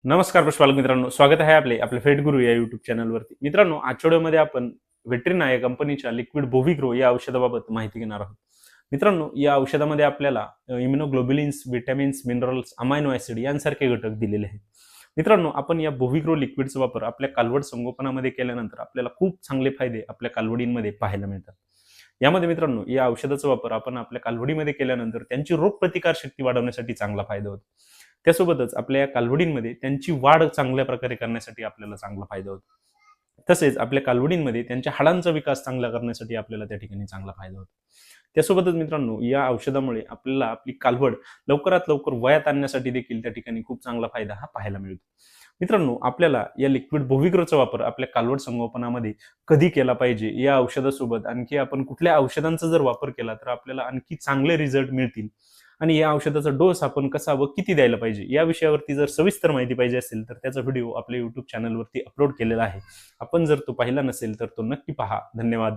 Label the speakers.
Speaker 1: नमस्कार पशुपालक मित्रांनो, स्वागत आहे आपले फेट गुरु या युट्यूब चॅनलवरती. मित्रांनो, आजच्या व्हिडिओमध्ये आपण व्हेटरीना या कंपनीच्या लिक्विड बोव्हिग्रो या औषधाबाबत माहिती घेणार आहोत. मित्रांनो, या औषधामध्ये आपल्याला इम्युनोग्लोब्युलिन्स, विटॅमिन्स, मिनरल्स, अमायनो ऍसिड यांसारखे घटक दिलेले आहेत. मित्रांनो, आपण या बोव्हिग्रो लिक्विडचा वापर आपल्या कालवड संगोपनामध्ये केल्यानंतर आपल्याला खूप चांगले फायदे आपल्या कालवडींमध्ये पाहायला मिळतात. यामध्ये मित्रांनो, या औषधाचा वापर आपण आपल्या कालवडीमध्ये केल्यानंतर त्यांची रोगप्रतिकार शक्ती वाढवण्यासाठी चांगला फायदा होतो. त्यासोबतच आपल्या या कालवडींमध्ये त्यांची वाढ चांगल्या प्रकारे करण्यासाठी आपल्याला चांगला फायदा होतो. तसेच आपल्या कालवडींमध्ये त्यांच्या हाडांचा विकास चांगला करण्यासाठी आपल्याला त्या ठिकाणी चांगला फायदा होतो. त्यासोबतच मित्रांनो, या औषधामुळे आपल्याला आपली कालवड लवकरात लवकर वयात आणण्यासाठी देखील त्या ठिकाणी खूप चांगला फायदा हा पाहायला मिळतो. मित्रांनो, आपल्याला या लिक्विड बोव्हिग्रोचा वापर आपल्या कालवड संगोपनामध्ये कधी केला पाहिजे, या औषधासोबत आणखी आपण कुठल्या औषधांचा जर वापर केला तर आपल्याला आणखी चांगले रिझल्ट मिळतील आणि या औषधाचा डोस आपण कसा व किती द्यायला पाहिजे, या विषयावरती जर सविस्तर माहिती पाहिजे असेल तर त्याचा व्हिडिओ आपल्या YouTube चॅनलवरती अपलोड केलेला आहे. आपण जर तो पाहिला नसेल तर तो नक्की पहा. धन्यवाद.